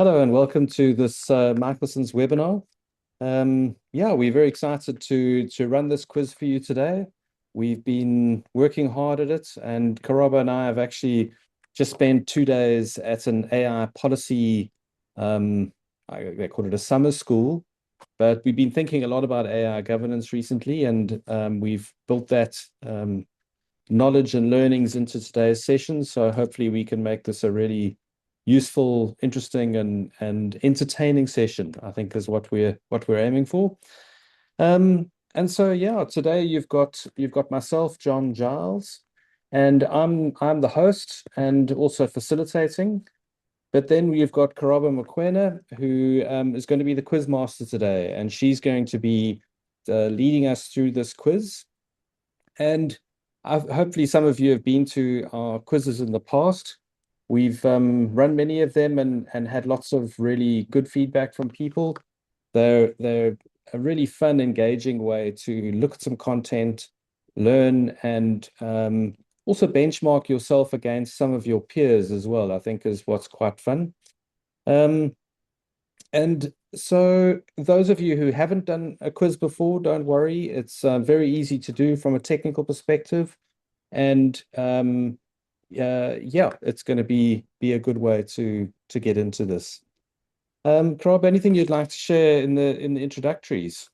Hello and welcome to this Michelson's webinar. Yeah, we're very excited to run this quiz for you today. We've been working hard at it, and Karoba and I have actually just spent 2 days at an AI policy, um, they call it a summer school, but we've been thinking a lot about AI governance recently, and we've built that knowledge and learnings into today's session. So hopefully we can make this a really useful, interesting, and entertaining session, I think is what we're aiming for. And so yeah, today you've got myself, John Giles, and I'm the host and also facilitating. But then we've got Karoba Mokoena, who is going to be the quiz master today, and she's going to be leading us through this quiz. And hopefully some of you have been to our quizzes in the past. We've run many of them and had lots of really good feedback from people. They're a really fun, engaging way to look at some content, learn, and also benchmark yourself against some of your peers as well, I think is what's quite fun. Um, and so those of you who haven't done a quiz before, don't worry. It's very easy to do from a technical perspective. And yeah, it's going to be a good way to get into this. Karob, anything you'd like to share in the introductories?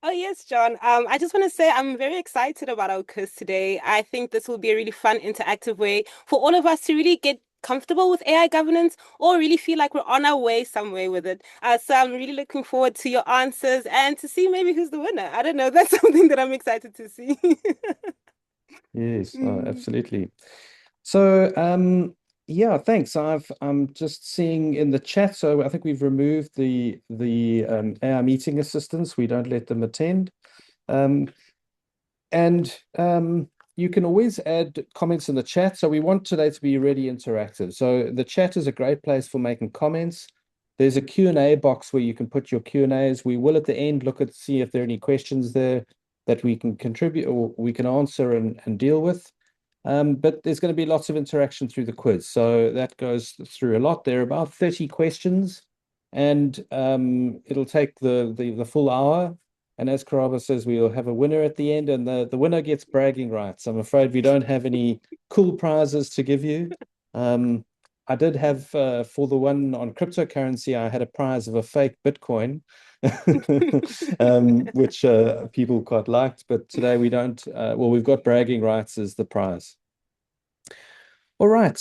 Oh, yes, John. I just want to say I'm very excited about our quiz today. I think this will be a really fun, interactive way for all of us to really get comfortable with AI governance or really feel like we're on our way somewhere with it. So I'm really looking forward to your answers and to see maybe who's the winner. I don't know. That's something that I'm excited to see. Yes, Mm. absolutely. So, yeah, thanks. I'm just seeing in the chat. So I think we've removed the AI meeting assistants. We don't let them attend. Um, and you can always add comments in the chat. So we want today to be really interactive. So the chat is a great place for making comments. There's a Q&A box where you can put your Q&As. We will at the end look at see if there are any questions there that we can contribute or we can answer and deal with. But there's going to be lots of interaction through the quiz. So that goes through a lot. There are about 30 questions, and it'll take the full hour. And as Caraba says, we'll have a winner at the end, and the winner gets bragging rights. I'm afraid we don't have any cool prizes to give you. Um, I did have for the one on cryptocurrency, I had a prize of a fake Bitcoin, which people quite liked. But today we don't. Well, we've got bragging rights as the prize. All right.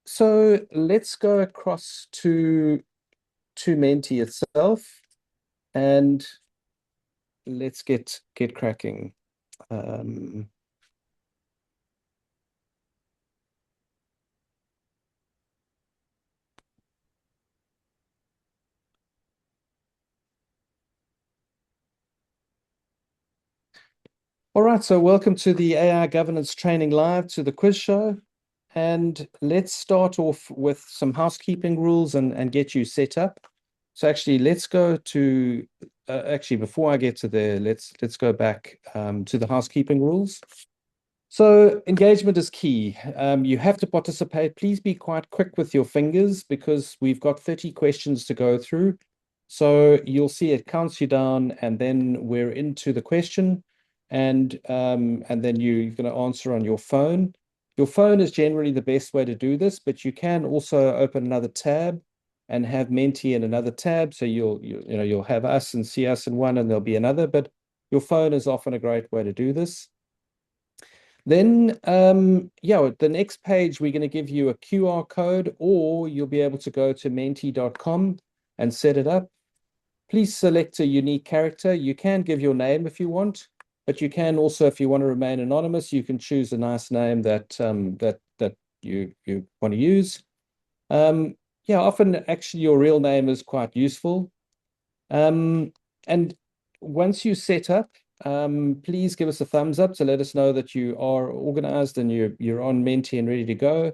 So let's go across to Menti itself, and let's get cracking. Um, all right, so welcome to the AI Governance Training Live, to the quiz show. And let's start off with some housekeeping rules and get you set up. So actually, let's go to actually before I get to there, let's go back to the housekeeping rules. So engagement is key. You have to participate. Please be quite quick with your fingers because we've got 30 questions to go through. So you'll see it counts you down, and then we're into the question, and then you're going to answer on your phone. Your phone is generally the best way to do this, but you can also open another tab and have Menti in another tab. So you'll have us and see us in one, and there'll be another. But your phone is often a great way to do this. Then, yeah, the next page, we're going to give you a QR code, or you'll be able to go to menti.com and set it up. Please select a unique character. You can give your name if you want, but you can also, if you want to remain anonymous, you can choose a nice name that you want to use. Yeah, often actually your real name is quite useful. Um, and once you set up, please give us a thumbs up to let us know that you are organized and you're on Menti and ready to go.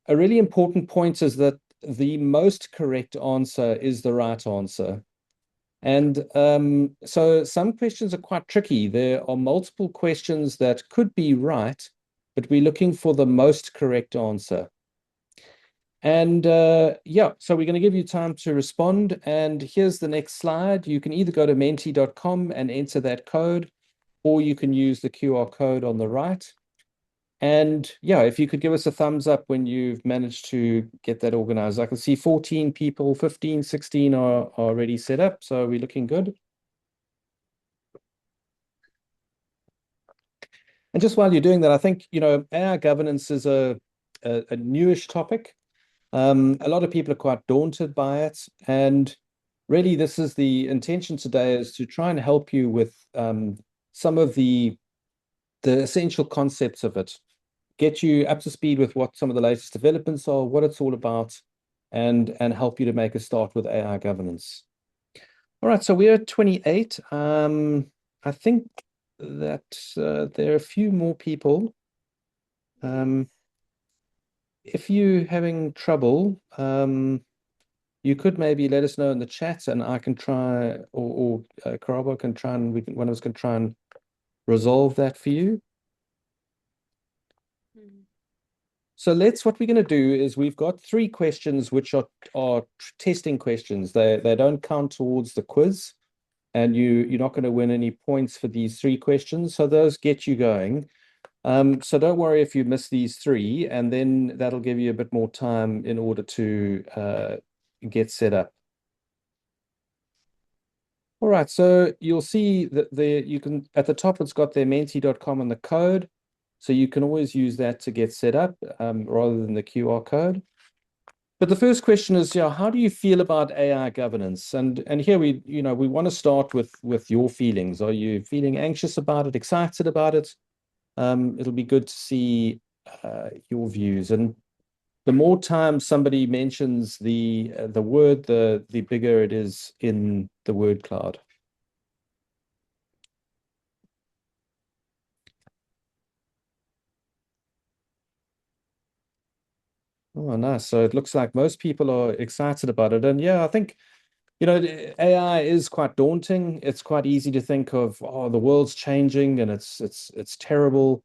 A really important point is that the most correct answer is the right answer. And so some questions are quite tricky. There are multiple questions that could be right, but we're looking for the most correct answer. And yeah, so we're going to give you time to respond. And here's the next slide. You can either go to menti.com and enter that code, or you can use the QR code on the right. And yeah, if you could give us a thumbs up when you've managed to get that organized. I can see 14 people, 15, 16 are already set up. So we're looking good. And just while you're doing that, I think, AI governance is a newish topic. A lot of people are quite daunted by it. And really, this is the intention today, is to try and help you with some of the essential concepts of it, get you up to speed with what some of the latest developments are, what it's all about, and help you to make a start with AI governance. All right, so we're at 28. I think that there are a few more people. If you're having trouble, you could maybe let us know in the chat, and I can try, or Karabo can try, and one of us can try and resolve that for you. So what we're going to do is we've got 3 questions which are testing questions. They don't count towards the quiz, and you're not going to win any points for these 3 questions. So those get you going. So don't worry if you miss these 3, and then that'll give you a bit more time in order to get set up. All right, so you'll see that you can, at the top, it's got their menti.com and the code. So you can always use that to get set up rather than the QR code. But the first question is, how do you feel about AI governance? And here we want to start with your feelings. Are you feeling anxious about it, excited about it? It'll be good to see your views. And the more time somebody mentions the word, the bigger it is in the word cloud. Oh, nice. So it looks like most people are excited about it. And yeah, I think, AI is quite daunting. It's quite easy to think of, oh, the world's changing and it's terrible.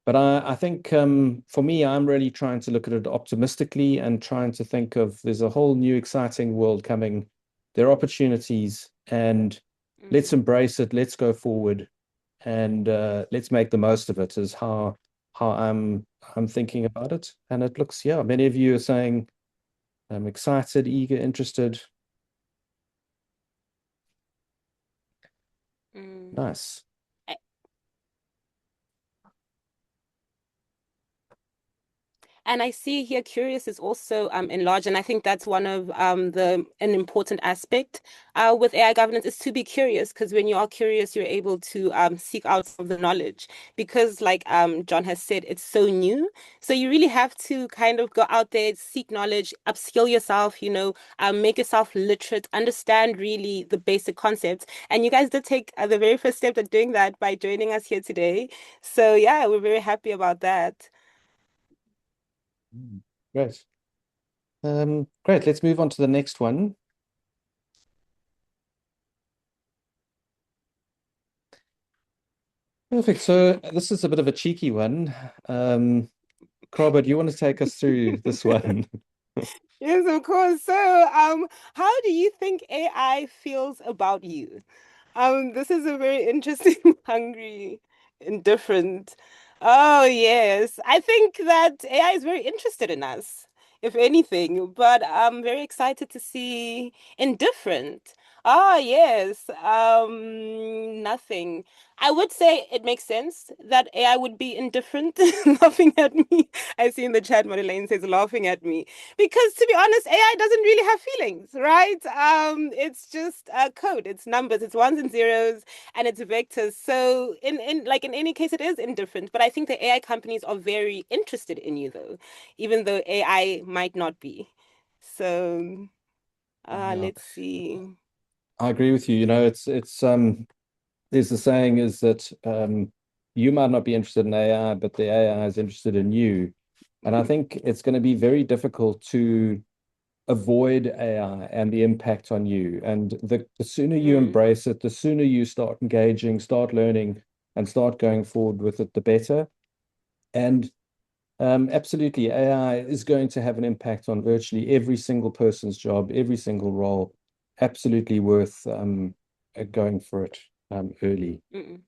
But I think for me, I'm really trying to look at it optimistically and trying to think of, there's a whole new exciting world coming. There are opportunities, and let's embrace it. Let's go forward, and let's make the most of it, is how I'm thinking about it. And it looks, yeah, many of you are saying I'm excited, eager, interested. Nice. And I see here curious is also enlarged, and I think that's one of an important aspect with AI governance is to be curious, because when you are curious, you're able to seek out some of the knowledge, because like John has said, it's so new. So you really have to kind of go out there, seek knowledge, upskill yourself, make yourself literate, understand really the basic concepts. And you guys did take the very first step at doing that by joining us here today. So yeah, we're very happy about that. Great. Great. Let's move on to the next one. Perfect. So this is a bit of a cheeky one. Krabbe, do you want to take us through this one? Yes, of course. So, how do you think AI feels about you? This is a very interesting, hungry, indifferent. Oh, yes. I think that AI is very interested in us, if anything, but I'm very excited to see indifferent. Ah, yes. Nothing. I would say it makes sense that AI would be indifferent, laughing at me. I see in the chat, Madeleine says laughing at me. Because to be honest, AI doesn't really have feelings, right? It's just code, it's numbers, it's ones and zeros, and it's vectors. So in any case, it is indifferent. But I think the AI companies are very interested in you, though, even though AI might not be. So Yeah, let's see. I agree with you. There's the saying is that you might not be interested in AI, but the AI is interested in you. And I think it's going to be very difficult to avoid AI and the impact on you. And the sooner you Mm, embrace it, the sooner you start engaging, start learning, and start going forward with it, the better. And Absolutely. AI is going to have an impact on virtually every single person's job, every single role. Absolutely worth going for it early. Mm.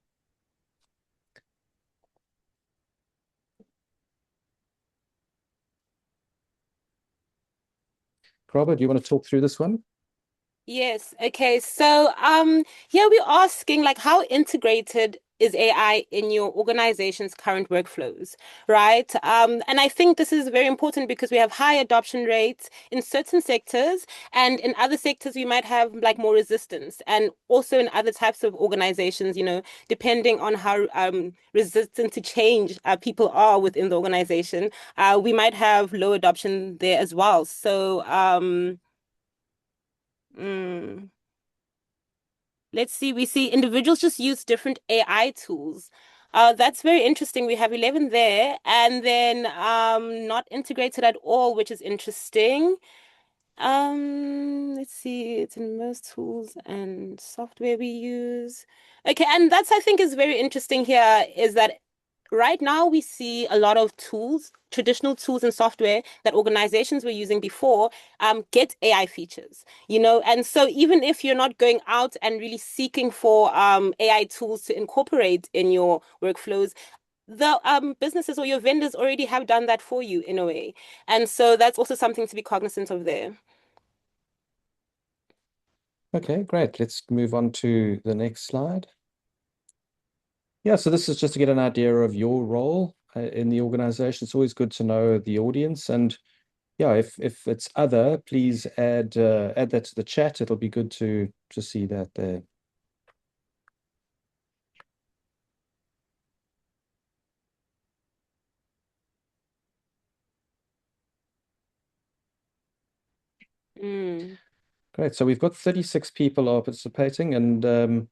Robert, do you want to talk through this one? Yes. Okay. So, yeah, we're asking like how integrated is AI in your organization's current workflows, right? And I think this is very important because we have high adoption rates in certain sectors, and in other sectors we might have like more resistance, and also in other types of organizations, depending on how resistant to change people are within the organization, we might have low adoption there as well. So, mm, let's see, we see individuals just use different AI tools. That's very interesting. We have 11 there, and then not integrated at all, which is interesting. Let's see, it's in most tools and software we use. Okay, and that's I think is very interesting here is that right now we see a lot of tools, traditional tools and software that organizations were using before, get AI features, and so even if you're not going out and really seeking for AI tools to incorporate in your workflows, the businesses or your vendors already have done that for you in a way. And so that's also something to be cognizant of there. Okay, great. Let's move on to the next slide. Yeah, so this is just to get an idea of your role in the organization. It's always good to know the audience, and yeah, if it's other, please add that to the chat. It'll be good to see that there. Mm. Great. So we've got 36 people are participating, and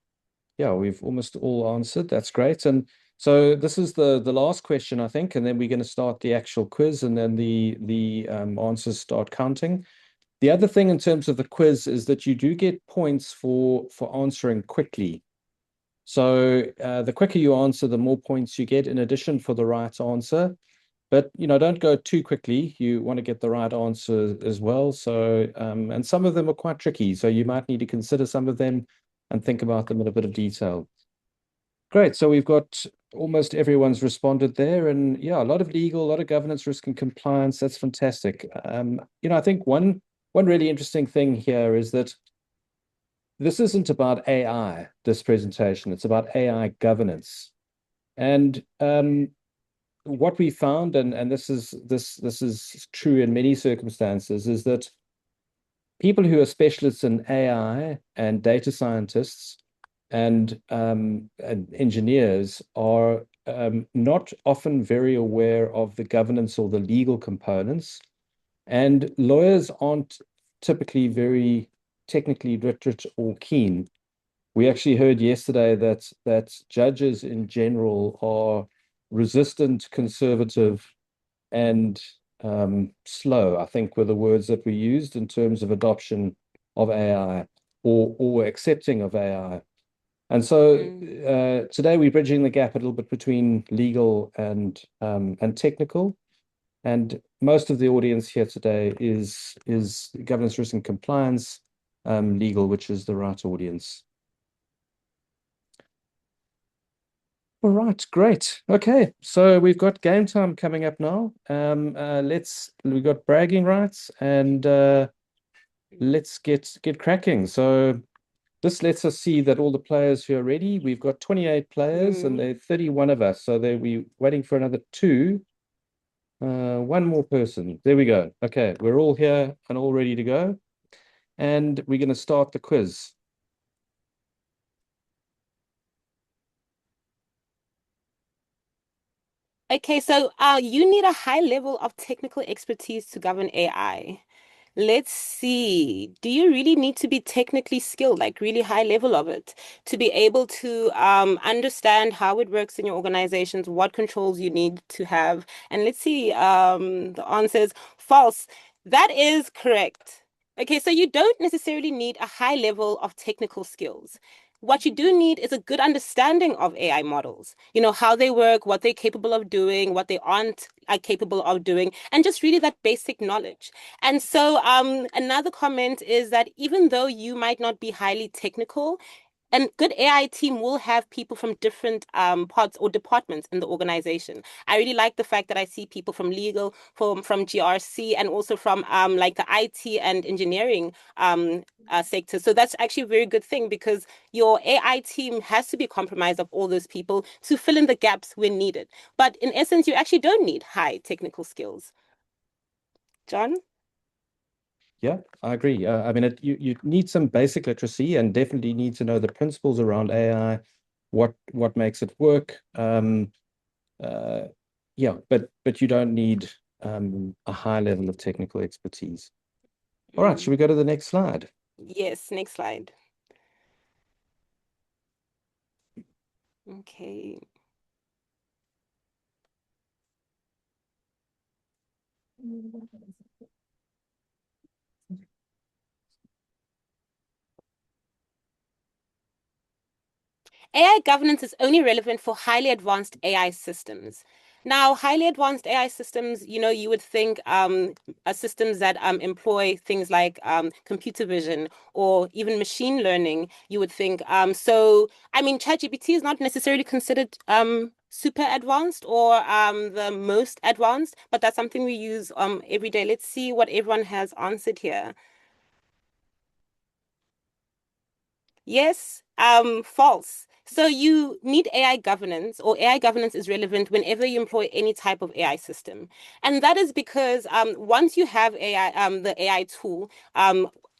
yeah, we've almost all answered. That's great. And so this is the last question, I think, and then we're going to start the actual quiz, and then the answers start counting. The other thing in terms of the quiz is that you do get points for answering quickly. So the quicker you answer, the more points you get in addition for the right answer. But don't go too quickly. You want to get the right answer as well. So and some of them are quite tricky. So you might need to consider some of them and think about them in a bit of detail. Great. So we've got almost everyone's responded there. And yeah, a lot of legal, a lot of governance, risk and compliance. That's fantastic. I think one really interesting thing here is that this isn't about AI, this presentation. It's about AI governance. And what we found, and this is true in many circumstances, is that people who are specialists in AI and data scientists and engineers are not often very aware of the governance or the legal components. And lawyers aren't typically very technically literate or keen. We actually heard yesterday that judges in general are resistant, conservative, and slow, I think were the words that we used in terms of adoption of AI or accepting of AI. And so Mm. today we're bridging the gap a little bit between legal and technical. And most of the audience here today is governance, risk, and compliance, legal, which is the right audience. All right, great. Okay, so we've got game time coming up now. We've got bragging rights and let's get cracking. So this lets us see that all the players who are ready, we've got 28 players and Mm. there are 31 of us. So we're waiting for another two. One more person. There we go. Okay, we're all here and all ready to go. And we're going to start the quiz. Okay, so you need a high level of technical expertise to govern AI. Let's see. Do you really need to be technically skilled, like really high level of it, to be able to understand how it works in your organizations, what controls you need to have? And let's see. The answer is false. That is correct. Okay, so you don't necessarily need a high level of technical skills. what you do need is a good understanding of AI models, you know, how they work, what they're capable of doing, what they aren't capable of doing, and just really that basic knowledge. And so another comment is that even though you might not be highly technical, and good AI team will have people from different parts or departments in the organization. I really like the fact that I see people from legal, from GRC, and also from like the IT and engineering sector. So that's actually a very good thing because your AI team has to be comprised of all those people to fill in the gaps when needed. But in essence, you actually don't need high technical skills. John? Yeah, I agree. I mean, you need some basic literacy and definitely need to know the principles around AI, what makes it work. Uh, yeah, but you don't need a high level of technical expertise. All right, should Mm. we go to the next slide? Yes, next slide. Okay. AI governance is only relevant for highly advanced AI systems. Now, highly advanced AI systems, you know, you would think are systems that employ things like computer vision or even machine learning, you would think. So, I mean, ChatGPT is not necessarily considered super advanced or the most advanced, but that's something we use every day. Let's see what everyone has answered here. Yes, false. So you need AI governance, or AI governance is relevant whenever you employ any type of AI system. And that is because once you have AI, the AI tool,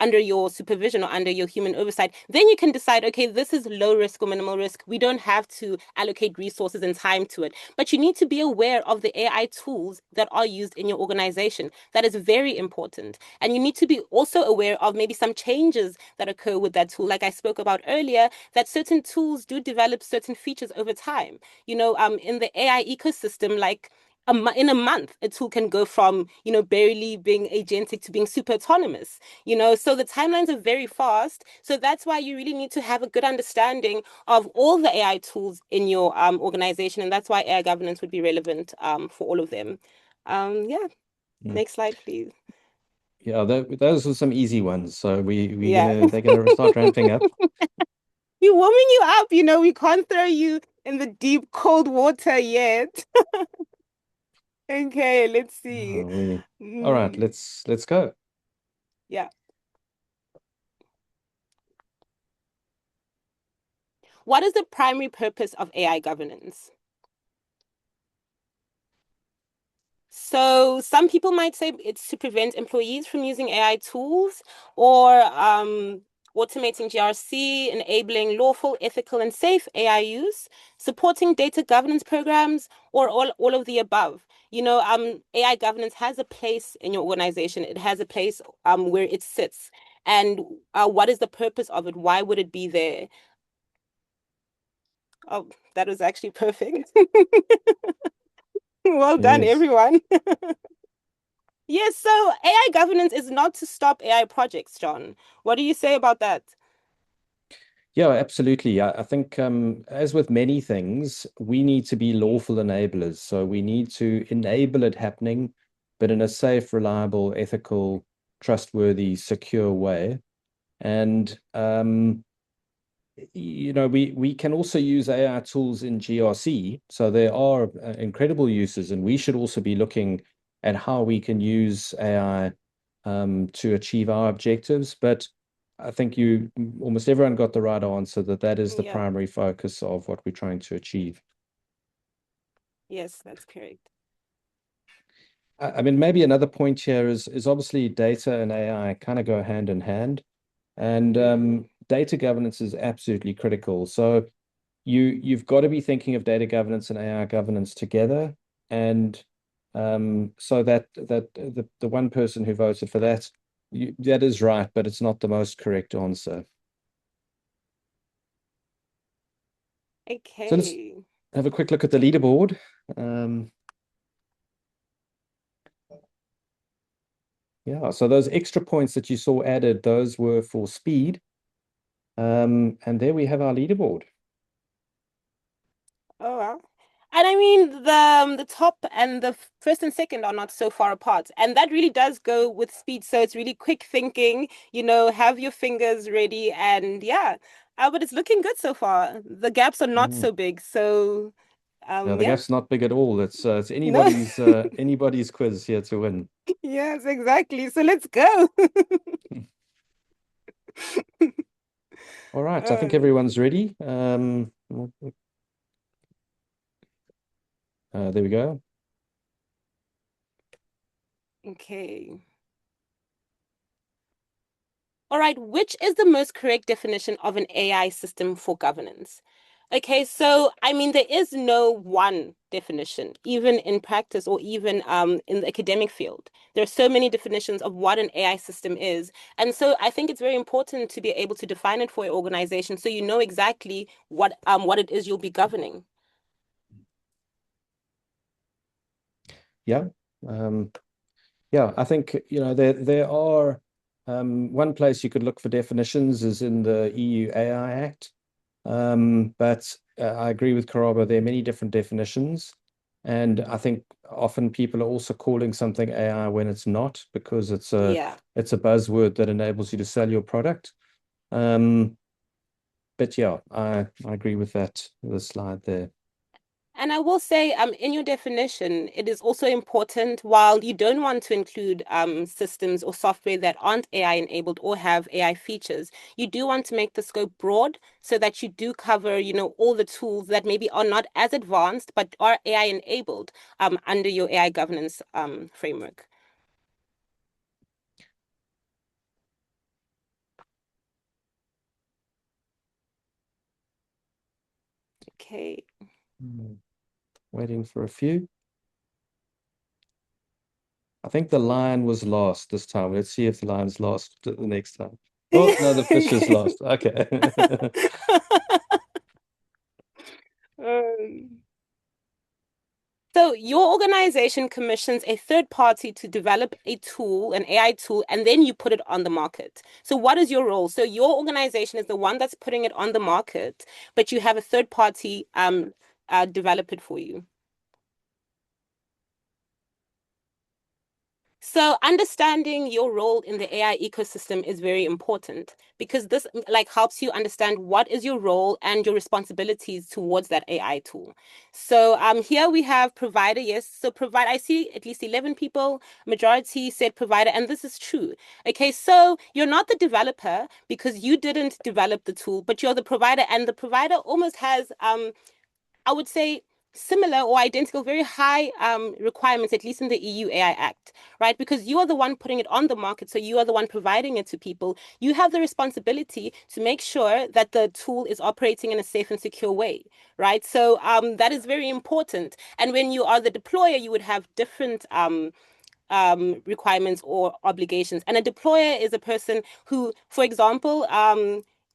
under your supervision or under your human oversight, then you can decide, okay, this is low risk or minimal risk. We don't have to allocate resources and time to it. But you need to be aware of the AI tools that are used in your organization. That is very important. And you need to be also aware of maybe some changes that occur with that tool. Like I spoke about earlier, that certain tools do develop certain features over time. You know, in the AI ecosystem, like in a month, a tool can go from, you know, barely being agentic to being super autonomous, you know, so the timelines are very fast. So that's why you really need to have a good understanding of all the AI tools in your organization. And that's why AI governance would be relevant for all of them. Yeah, Mm. next slide, please. Yeah, those are some easy ones. So Yeah. they're gonna start ramping up. We're warming you up, you know, we can't throw you in the deep cold water yet. Okay, let's see. Oh, we all right, Mm, let's go. yeah. What is the primary purpose of AI governance? So some people might say it's to prevent employees from using AI tools or automating GRC, enabling lawful, ethical, and safe AI use, supporting data governance programs, or all of the above. You know, AI governance has a place in your organization. It has a place where it sits. And what is the purpose of it? Why would it be there? Oh, that was actually perfect. Well done, Yes. everyone. Yes, so AI governance is not to stop AI projects, John. What do you say about that? Yeah, absolutely. I think as with many things, we need to be lawful enablers. So we need to enable it happening, but in a safe, reliable, ethical, trustworthy, secure way. And you know, we can also use AI tools in GRC. So there are incredible uses, and we should also be looking at how we can use AI to achieve our objectives. But I think you almost everyone got the right answer that that is the Yeah, primary focus of what we're trying to achieve. yes, that's correct. I mean, maybe another point here is obviously data and AI kind of go hand in hand, and Mm, data governance is absolutely critical. So you've got to be thinking of data governance and AI governance together, and so that the one person who voted for that that is right, but it's not the most correct answer. So let's okay. have a quick look at the leaderboard. Um, yeah, so those extra points that you saw added, those were for speed. And there we have our leaderboard. Oh wow. And I mean the top and the first and second are not so far apart. And that really does go with speed. So it's really quick thinking, have your fingers ready and yeah. But it's looking good so far. The gaps are not Mm. so big. So Now the yeah. gap's not big at all. It's No. anybody's quiz here to win. Yes, exactly. So let's go. All right, I think Uh, everyone's ready. There we go. okay. All right, which is the most correct definition of an AI system for governance? Okay, so I mean, there is no one definition, even in practice or even in the academic field. There are so many definitions of what an AI system is. And so I think it's very important to be able to define it for your organization so you know exactly what it is you'll be governing. Yeah. Um, yeah, I think there are one place you could look for definitions is in the EU AI Act. But I agree with Karaba, there are many different definitions. And I think often people are also calling something AI when it's not, because Yeah. it's a buzzword that enables you to sell your product. Um, but yeah, I agree with the slide there. And I will say, in your definition, it is also important while you don't want to include systems or software that aren't AI enabled or have AI features, you do want to make the scope broad so that you do cover, all the tools that maybe are not as advanced but are AI enabled under your AI governance framework. Okay. Waiting for a few. I think the lion was lost this time. Let's see if the lion's lost the next time. Oh, no, the fish is Okay. lost. Okay. Um, So your organization commissions a third party to develop a tool, an AI tool, and then you put it on the market. So what is your role? So your organization is the one that's putting it on the market, but you have a third party develop it for you. So understanding your role in the AI ecosystem is very important because this like helps you understand what is your role and your responsibilities towards that AI tool. So here we have provider, yes. So provide I see at least 11 people, majority said provider, and this is true. Okay, so you're not the developer because you didn't develop the tool, but you're the provider, and the provider almost has I would say similar or identical, very high requirements, at least in the EU AI Act, right? Because you are the one putting it on the market, so you are the one providing it to people. You have the responsibility to make sure that the tool is operating in a safe and secure way, right? So that is very important. And when you are the deployer, you would have different requirements or obligations. And a deployer is a person who, for example,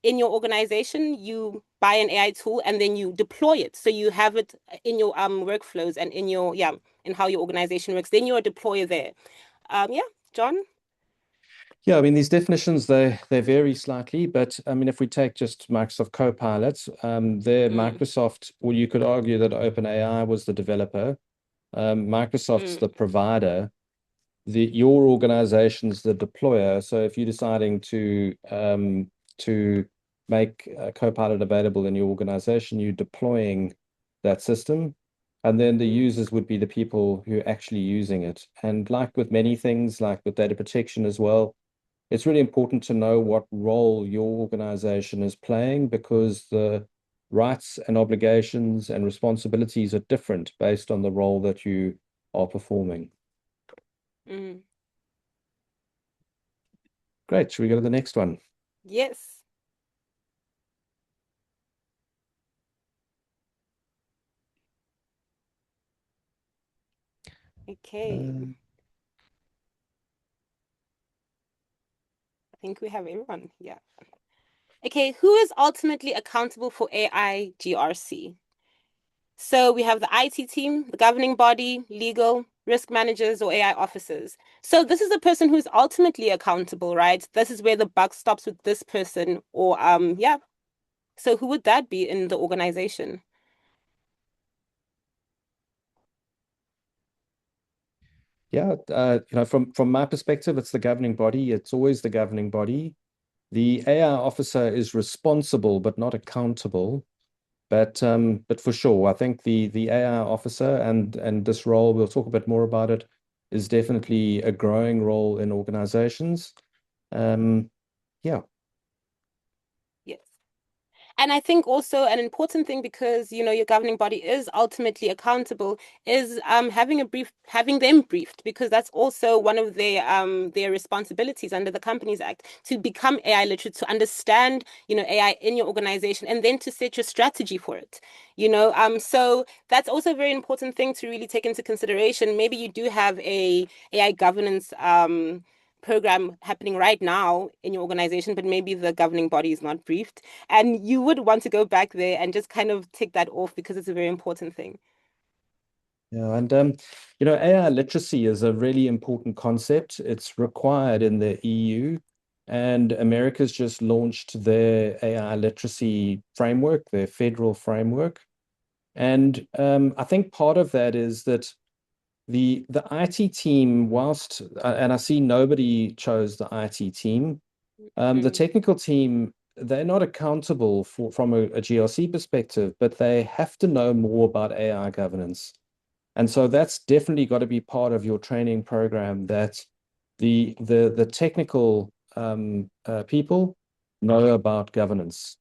in your organization, you buy an AI tool and then you deploy it. So you have it in your workflows and in your in how your organization works. Then you're a deployer there. Yeah, John. Yeah, I mean these definitions they vary slightly, but I mean if we take just Microsoft Copilot, there Mm, Microsoft, well, you could argue that OpenAI was the developer, Microsoft's mm, the provider, your organization's the deployer. So if you're deciding to make Copilot available in your organization, you're deploying that system. And then the mm, users would be the people who are actually using it. And like with many things, like with data protection as well, it's really important to know what role your organization is playing because the rights and obligations and responsibilities are different based on the role that you are performing. mm. Great. Should we go to the next one? Yes. Okay. Um, I think we have everyone. Yeah. Okay, who is ultimately accountable for AI GRC? So we have the IT team, the governing body, legal, risk managers, or AI officers. So this is the person who's ultimately accountable, right? This is where the buck stops with this person, or yeah. So who would that be in the organization? Yeah, from my perspective, it's the governing body. It's always the governing body. The AI officer is responsible but not accountable. But for sure, I think the AI officer and this role, we'll talk a bit more about it, is definitely a growing role in organizations. Um, yeah. Yes. And I think also an important thing, because your governing body is ultimately accountable, is having them briefed, because that's also one of their responsibilities under the Companies Act, to become AI literate, to understand AI in your organization, and then to set your strategy for it. So that's also a very important thing to really take into consideration. Maybe you do have a AI governance program happening right now in your organization, but maybe the governing body is not briefed, and you would want to go back there and just kind of tick that off, because it's a very important thing. Yeah, and AI literacy is a really important concept. It's required in the EU, and America's just launched their AI literacy framework, their federal framework. And I think part of that is that the IT team, whilst and I see nobody chose the IT team, the Mm, technical team, they're not accountable from a GRC perspective, but they have to know more about AI governance. And so that's definitely got to be part of your training program, that the technical people know about governance.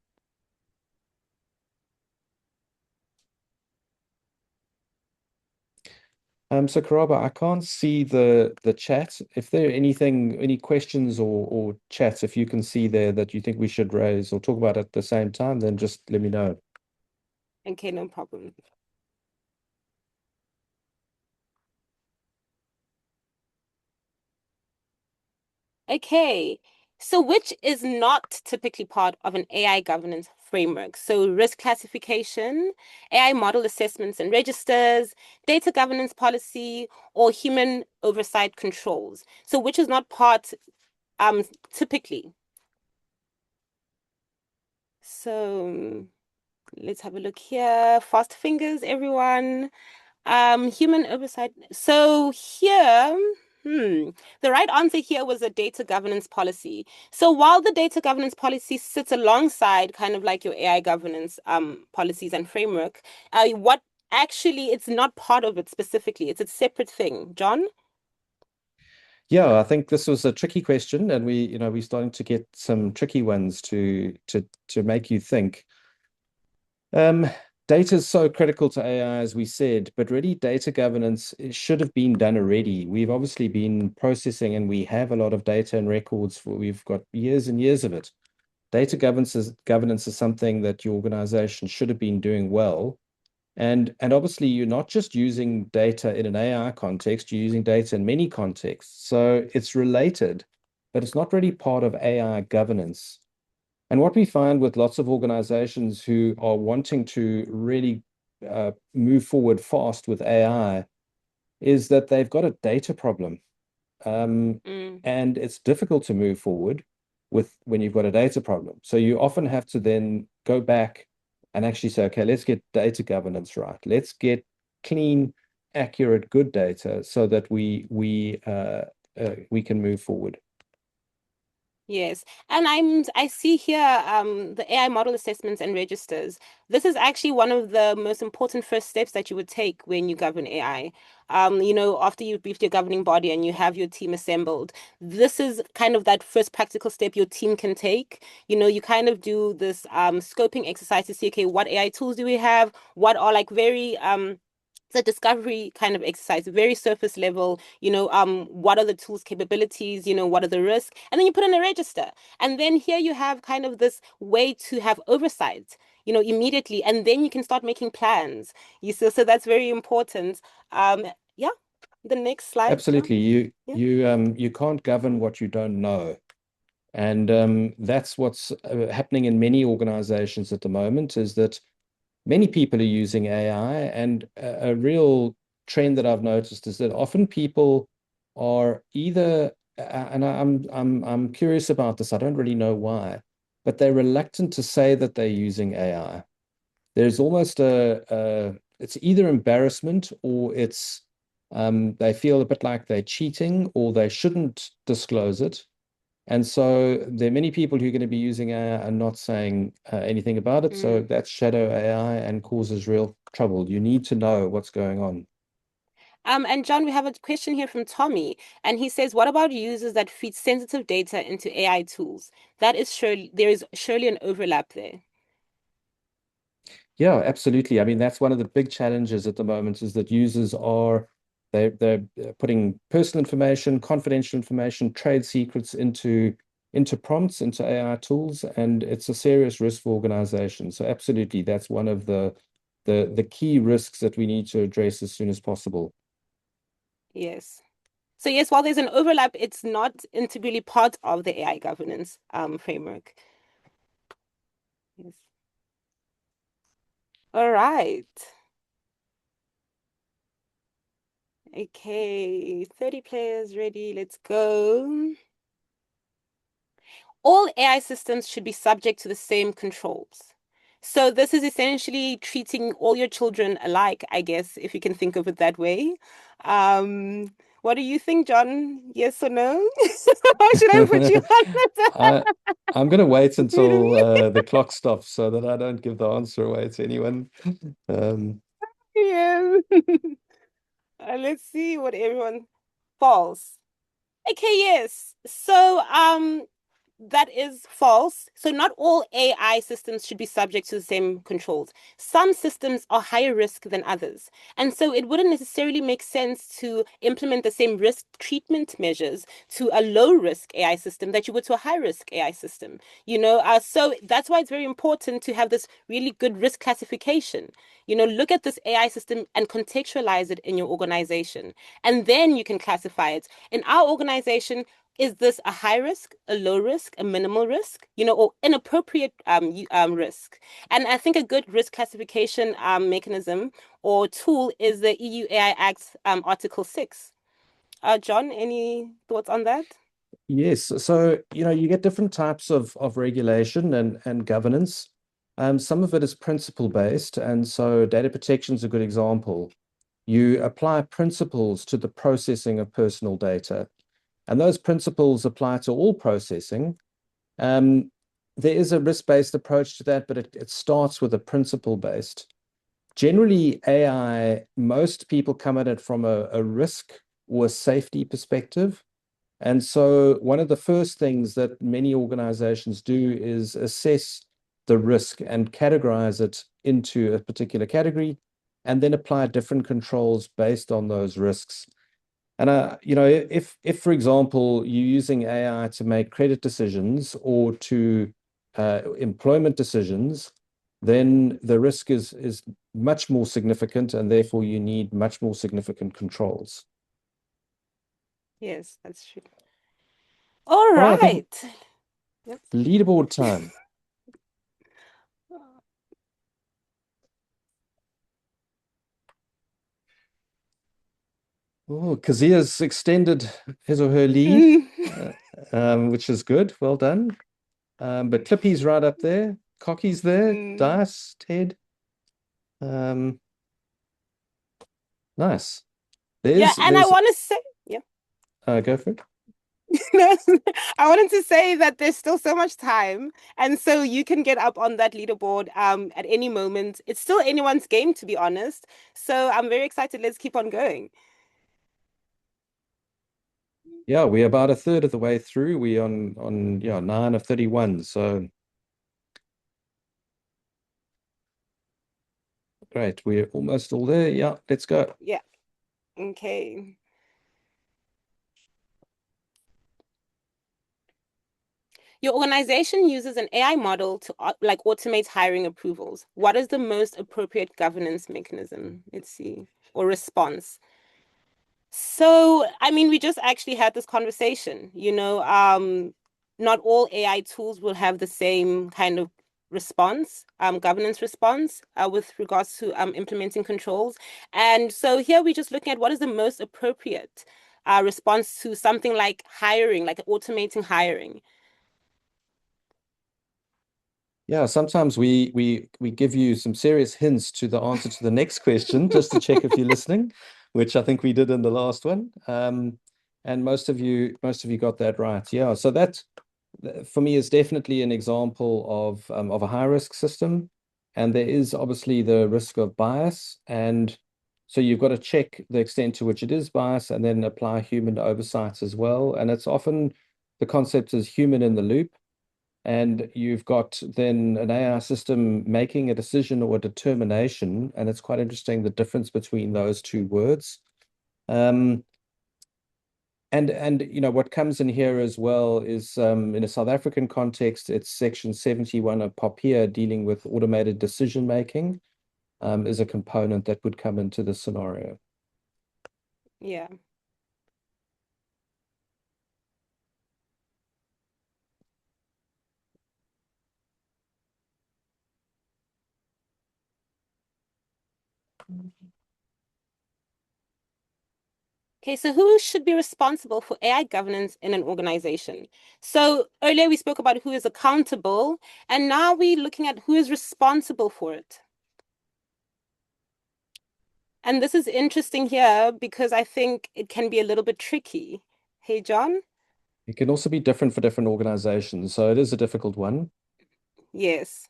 So Karaba, I can't see the chat. If there are any questions or chats, if you can see there that you think we should raise or talk about at the same time, then just let me know. okay, no problem. Okay. So which is not typically part of an AI governance framework? So risk classification, AI model assessments and registers, data governance policy, or human oversight controls. So which is not part typically. So let's have a look here. Fast fingers, everyone. Human oversight. So here, the right answer here was a data governance policy. So while the data governance policy sits alongside kind of like your AI governance policies and framework, what actually it's not part of it specifically. It's a separate thing. John? Yeah, I think this was a tricky question, and we're starting to get some tricky ones to make you think. Um, Data is so critical to AI, as we said, but really data governance should have been done already. We've obviously been processing, and we have a lot of data and records we've got years and years of it. Data governance is something that your organization should have been doing well. And obviously, you're not just using data in an AI context, you're using data in many contexts. So it's related, but it's not really part of AI governance. And what we find with lots of organizations who are wanting to really move forward fast with AI is that they've got a data problem. Um, Mm, and it's difficult to move forward with when you've got a data problem. So you often have to then go back and actually say, okay, let's get data governance right. Let's get clean, accurate, good data so that we can move forward. yes. And I see here the AI model assessments and registers. This is actually one of the most important first steps that you would take when you govern AI. After you've briefed your governing body and you have your team assembled, this is kind of that first practical step your team can take. You kind of do this scoping exercise to see, okay, what AI tools do we have? What are like very it's a discovery kind of exercise, very surface level. What are the tools capabilities? What are the risks? And then you put in a register. And then here you have kind of this way to have oversight, immediately. And then you can start making plans. So that's very important. Um, yeah. The next slide, John. Absolutely. Yeah. You can't govern what you don't know. And that's what's happening in many organizations at the moment, is that many people are using AI, and a real trend that I've noticed is that often people are either, and I'm curious about this. I don't really know why, but they're reluctant to say that they're using AI. There's almost it's either embarrassment or it's they feel a bit like they're cheating or they shouldn't disclose it. And so there are many people who are going to be using AI and not saying anything about it. So Mm. that's shadow AI and causes real trouble. You need to know what's going on. And John, we have a question here from Tommy, and he says, "What about users that feed sensitive data into AI tools? That is surely there is surely an overlap there." Yeah, absolutely. I mean, that's one of the big challenges at the moment is that users are they're putting personal information, confidential information, trade secrets into prompts, into AI tools, and it's a serious risk for organizations. So absolutely, that's one of the key risks that we need to address as soon as possible. Yes. So yes, while there's an overlap, it's not integrally part of the AI governance framework. Yes. All right. Okay, 30 players ready. Let's go. All AI systems should be subject to the same controls. So this is essentially treating all your children alike, I guess, if you can think of it that way. What do you think, John? Yes or no? Or should I put you on I I'm going to wait until the the clock stops so that I don't give the answer away to anyone. Um, Yeah. Let's see what everyone false. Okay, yes. So, that is false. So not all AI systems should be subject to the same controls. Some systems are higher risk than others. And so it wouldn't necessarily make sense to implement the same risk treatment measures to a low risk AI system that you would to a high risk AI system. So that's why it's very important to have this really good risk classification. Look at this AI system and contextualize it in your organization. And then you can classify it. In our organization, is this a high risk, a low risk, a minimal risk, or inappropriate risk? And I think a good risk classification mechanism or tool is the EU AI Act Article 6. John, any thoughts on that? Yes, so you get different types of regulation and governance. Some of it is principle based, and so data protection is a good example. You apply principles to the processing of personal data, and those principles apply to all processing. Um, there is a risk-based approach to that, but it starts with a principle-based. Generally, AI, most people come at it from a risk or a safety perspective. And so one of the first things that many organizations do is assess the risk and categorize it into a particular category and then apply different controls based on those risks. And if for example you're using AI to make credit decisions or to employment decisions, then the risk is much more significant, and therefore you need much more significant controls. Yes, that's true. All All right, I think right. Yep. leaderboard time. Oh, Kazia's extended his or her lead, Mm. uh, which is good. Well done. But Clippy's right up there. Cocky's there. Mm. Dice, Ted. Um, nice. Yeah, and I There's want to say, yeah. go for it. I wanted to say that there's still so much time, and so you can get up on that leaderboard at any moment. It's still anyone's game, to be honest. So I'm very excited. Let's keep on going. Yeah, we're about a third of the way through. We on 9 of 31. So great. We're almost all there. Yeah, let's go. Yeah. Okay. Your organization uses an AI model to like automate hiring approvals. What is the most appropriate governance mechanism? Let's see. Or response. So, I mean, we just actually had this conversation, not all AI tools will have the same kind of response, governance response, with regards to implementing controls. And so here we're just looking at what is the most appropriate response to something like hiring, like automating hiring. Yeah, sometimes we give you some serious hints to the answer to the next question just to check if you're listening, which I think we did in the last one. And most of you got that right. Yeah, so that for me is definitely an example of a high risk system, and there is obviously the risk of bias, and so you've got to check the extent to which it is bias, and then apply human oversight as well. And it's often the concept is human in the loop, and you've got then an AI system making a decision or a determination, and it's quite interesting the difference between those two words. Um, and what comes in here as well is in a South African context, it's Section 71 of POPIA dealing with automated decision making is a component that would come into the scenario. Yeah. Okay, so who should be responsible for AI governance in an organization? So earlier we spoke about who is accountable, and now we're looking at who is responsible for it. And this is interesting here because I think it can be a little bit tricky. Hey, John? It can also be different for different organizations, so it is a difficult one. Yes.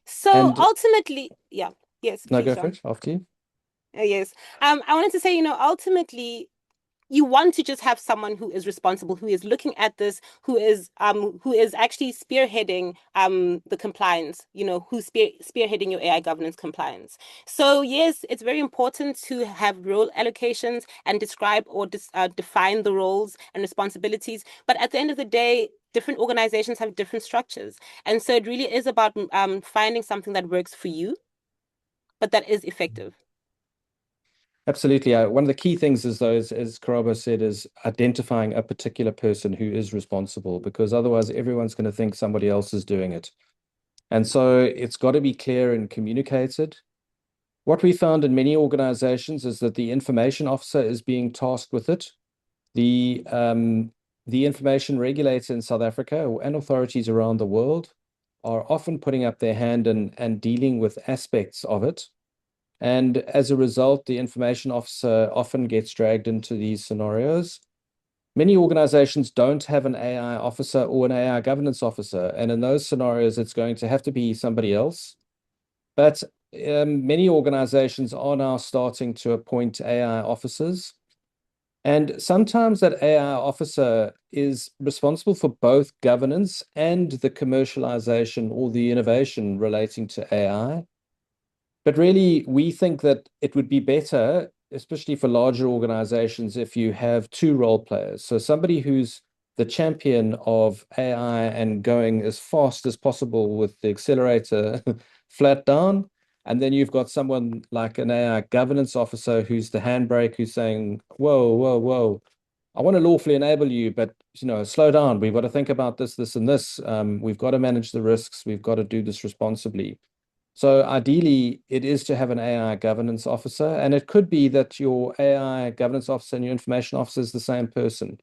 So And ultimately, yeah, yes, no, please, go for John. it after you. Yes. I wanted to say, ultimately, you want to just have someone who is responsible, who is looking at this, who is actually spearheading the compliance, who's spearheading your AI governance compliance. So yes, it's very important to have role allocations and describe or define the roles and responsibilities. But at the end of the day, different organizations have different structures, and so it really is about finding something that works for you, but that is effective. Absolutely. One of the key things is, though, as Karabo said, is identifying a particular person who is responsible, because otherwise everyone's going to think somebody else is doing it. And so it's got to be clear and communicated. What we found in many organizations is that the information officer is being tasked with it. The information regulator in South Africa and authorities around the world are often putting up their hand and dealing with aspects of it. And as a result, the information officer often gets dragged into these scenarios. Many organizations don't have an AI officer or an AI governance officer. And in those scenarios, it's going to have to be somebody else. But many organizations are now starting to appoint AI officers. And sometimes that AI officer is responsible for both governance and the commercialization or the innovation relating to AI. But really, we think that it would be better, especially for larger organizations, if you have two role players. So somebody who's the champion of AI and going as fast as possible with the accelerator flat down. And then you've got someone like an AI governance officer who's the handbrake, who's saying, whoa, whoa, whoa, I want to lawfully enable you, but slow down. We've got to think about this, this, and this. We've got to manage the risks. We've got to do this responsibly. So ideally, it is to have an AI governance officer, and it could be that your AI governance officer and your information officer is the same person.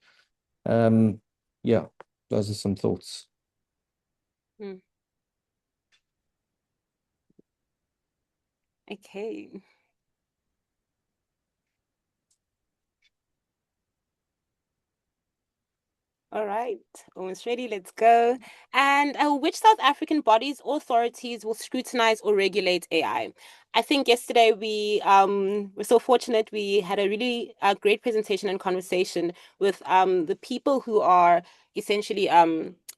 Yeah, those are some thoughts. Hmm. Okay. All right, almost ready. Let's go. And which South African bodies or authorities will scrutinize or regulate AI? I think yesterday we were so fortunate. We had a really great presentation and conversation with the people who are essentially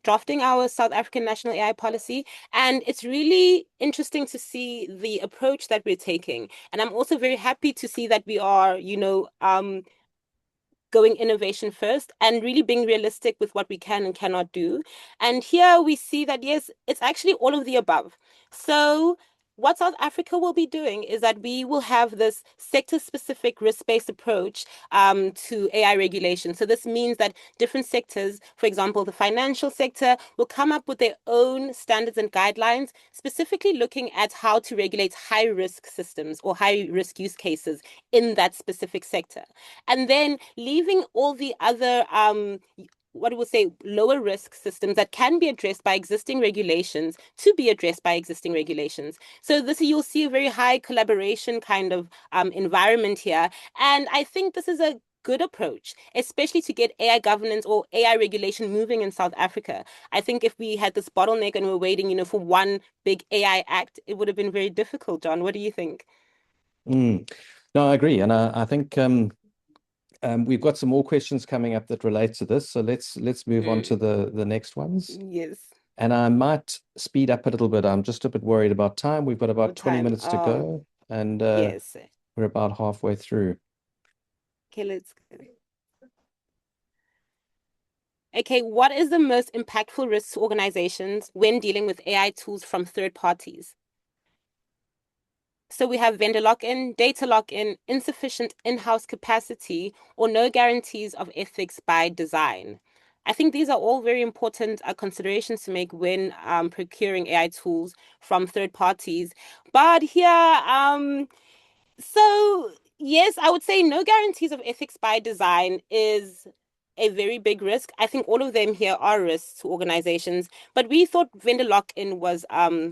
drafting our South African national AI policy. And it's really interesting to see the approach that we're taking. And I'm also very happy to see that we are, going innovation first and really being realistic with what we can and cannot do. And here we see that, yes, it's actually all of the above. So what South Africa will be doing is that we will have this sector-specific risk-based approach to AI regulation. So this means that different sectors, for example, the financial sector, will come up with their own standards and guidelines, specifically looking at how to regulate high-risk systems or high-risk use cases in that specific sector. And then leaving all the other what we would say lower risk systems that can be addressed by existing regulations to be addressed by existing regulations. So this you'll see a very high collaboration kind of environment here, and I think this is a good approach, especially to get AI governance or AI regulation moving in South Africa. I think if we had this bottleneck and we're waiting, for one big AI act, it would have been very difficult. John, what do you think? Mm. No, I agree, and I think we've got some more questions coming up that relate to this. So let's move on to Mm, the next ones. yes. And I might speed up a little bit. I'm just a bit worried about time. We've got about What 20 time? minutes to go, and Yes. we're about halfway through. Okay, let's go. Okay, what is the most impactful risk to organizations when dealing with AI tools from third parties? So we have vendor lock-in, data lock-in, insufficient in-house capacity, or no guarantees of ethics by design. I think these are all very important considerations to make when procuring AI tools from third parties. But here, so, yes, I would say no guarantees of ethics by design is a very big risk. I think all of them here are risks to organizations, but we thought vendor lock-in was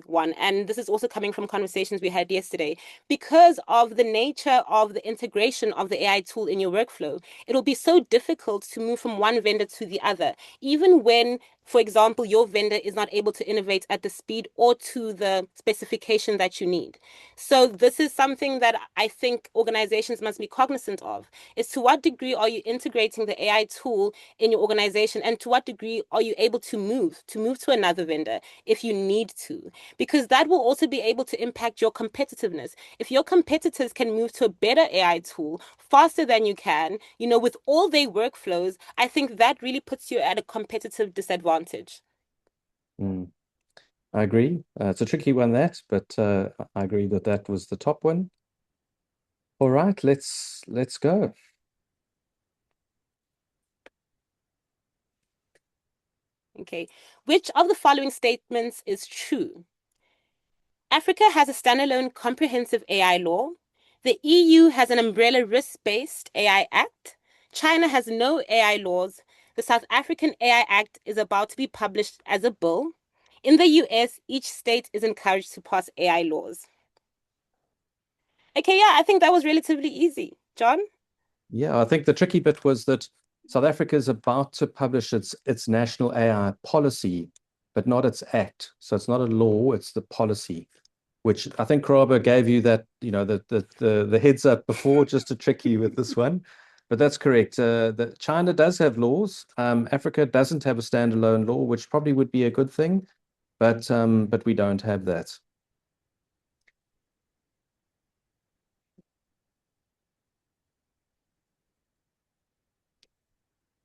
one. And this is also coming from conversations we had yesterday. Because of the nature of the integration of the AI tool in your workflow, it'll be so difficult to move from one vendor to the other, even when, for example, your vendor is not able to innovate at the speed or to the specification that you need. So this is something that I think organizations must be cognizant of, is to what degree are you integrating the AI tool in your organization, and to what degree are you able to move to another vendor if you need to, because that will also be able to impact your competitiveness. If your competitors can move to a better AI tool faster than you can, with all their workflows, I think that really puts you at a competitive disadvantage. Mm. I agree. It's a tricky one, that, but I agree that that was the top one. All right, let's go. Okay. Which of the following statements is true? Africa has a standalone comprehensive AI law. The EU has an umbrella risk-based AI Act. China has no AI laws. The South African AI Act is about to be published as a bill. In the US, each state is encouraged to pass AI laws. Okay, yeah, I think that was relatively easy. John? Yeah, I think the tricky bit was that South Africa is about to publish its national AI policy, but not its act. So it's not a law, it's the policy, which I think Karaba gave you that, the heads up before, just to trick you with this one. But that's correct. China does have laws. Africa doesn't have a standalone law, which probably would be a good thing, but we don't have that.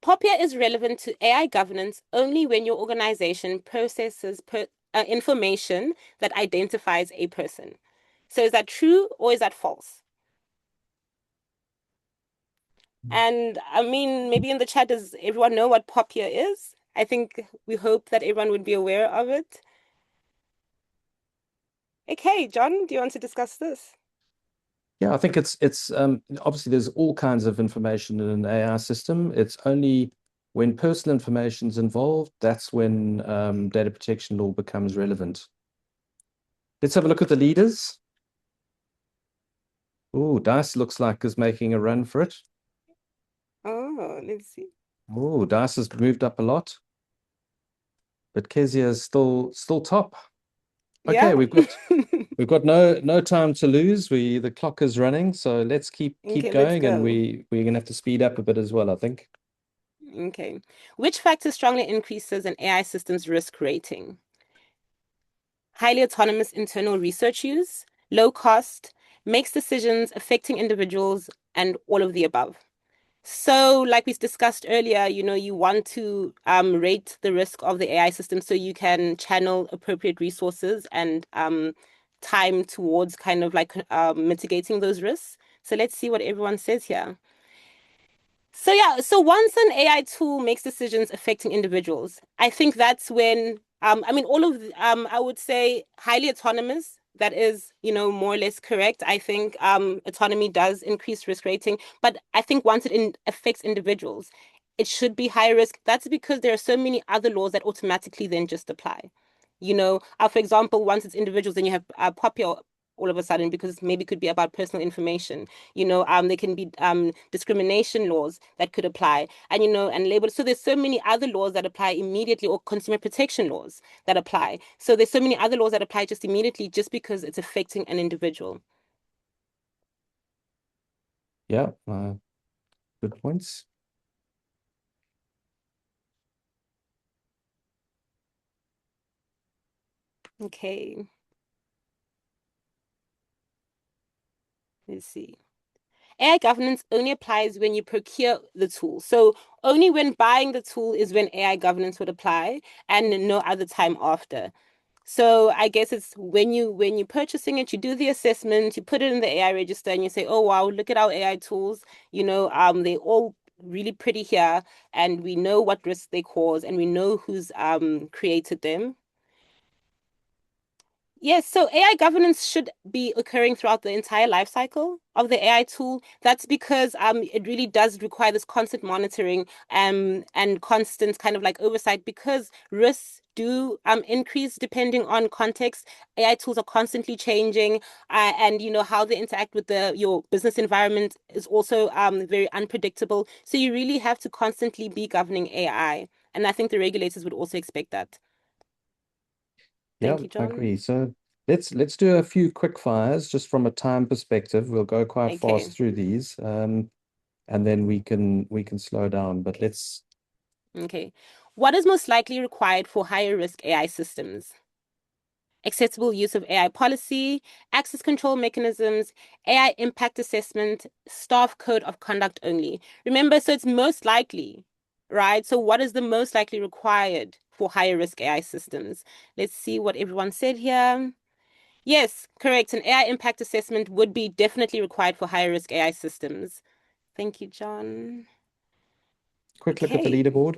POPIA is relevant to AI governance only when your organization processes information that identifies a person. So is that true or is that false? And I mean, maybe in the chat, does everyone know what POPIA is? I think we hope that everyone would be aware of it. Okay, John, do you want to discuss this? Yeah, I think it's obviously there's all kinds of information in an AI system. It's only when personal information is involved, that's when data protection law becomes relevant. Let's have a look at the leaders. Oh, Dice looks like is making a run for it. Oh, let's see. Oh, Dice has moved up a lot, but Kezia is still top. Okay, Yeah. we've got no time to lose. The clock is running, so let's keep Okay, let's going, and go. we're gonna have to speed up a bit as well, I think. Okay. Which factor strongly increases an AI system's risk rating? Highly autonomous internal research use, low cost, makes decisions affecting individuals, and all of the above. So, like we discussed earlier, you want to rate the risk of the AI system so you can channel appropriate resources and time towards kind of like mitigating those risks. So let's see what everyone says here. So yeah, so once an AI tool makes decisions affecting individuals, I think that's when I mean all of I would say highly autonomous. That is, more or less correct. I think autonomy does increase risk rating, but I think once it affects individuals, it should be high risk. That's because there are so many other laws that automatically then just apply. For example, once it's individuals, then you have popular all of a sudden because maybe it could be about personal information. There can be discrimination laws that could apply, and and label. So there's so many other laws that apply immediately, or consumer protection laws that apply. So there's so many other laws that apply just immediately, just because it's affecting an individual. Yeah, good points. Okay, let's see. AI governance only applies when you procure the tool. So only when buying the tool is when AI governance would apply, and no other time after. So I guess it's when you're purchasing it, you do the assessment, you put it in the AI register, and you say, "Oh wow, look at our AI tools. They're all really pretty here, and we know what risks they cause, and we know who's created them." Yes, so AI governance should be occurring throughout the entire life cycle of the AI tool. That's because it really does require this constant monitoring and constant kind of like oversight, because risks do increase depending on context. AI tools are constantly changing, and how they interact with your business environment is also very unpredictable. So you really have to constantly be governing AI, and I think the regulators would also expect that. Yeah, Thank you, I John. agree. So let's do a few quick fires just from a time perspective. We'll go quite Okay. fast through these, and then we can slow down. But let's Okay. What is most likely required for higher risk AI systems? Acceptable use of AI policy, access control mechanisms, AI impact assessment, staff code of conduct only. Remember, so it's most likely, right? So what is the most likely required for higher risk AI systems? Let's see what everyone said here. Yes, correct. An AI impact assessment would be definitely required for higher risk AI systems. Thank you, John. quick look at the Okay. leaderboard.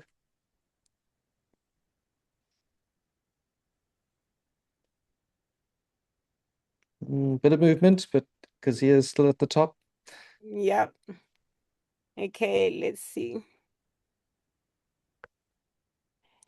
Bit of movement, but because he is still at the top. Yep. Okay, let's see.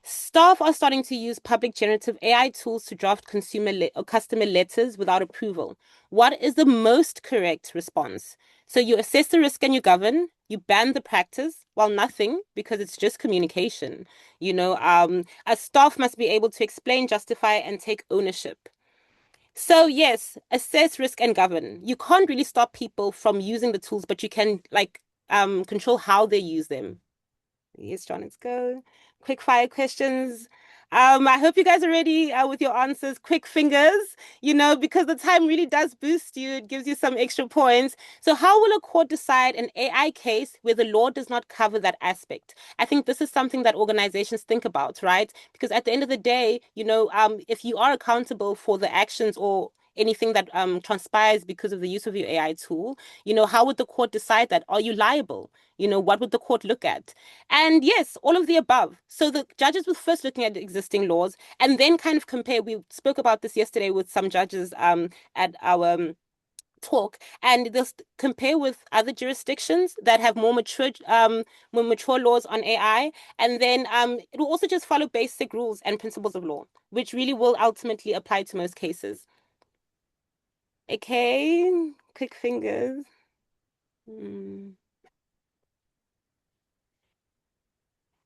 Staff are starting to use public generative AI tools to draft or customer letters without approval. What is the most correct response? So you assess the risk and you govern. You ban the practice. Well, nothing, because it's just communication. A staff must be able to explain, justify, and take ownership. So yes, assess risk and govern. You can't really stop people from using the tools, but you can like control how they use them. Yes, John, let's go. Quick fire questions. I hope you guys are ready with your answers. Quick fingers, because the time really does boost you. It gives you some extra points. So, how will a court decide an AI case where the law does not cover that aspect? I think this is something that organizations think about, right? Because at the end of the day, if you are accountable for the actions or anything that transpires because of the use of your AI tool, how would the court decide that? Are you liable? What would the court look at? And yes, all of the above. So the judges were first looking at existing laws and then kind of compare. We spoke about this yesterday with some judges at our talk, and they'll compare with other jurisdictions that have more mature laws on AI, and then it will also just follow basic rules and principles of law, which really will ultimately apply to most cases. Okay, quick fingers. Hmm.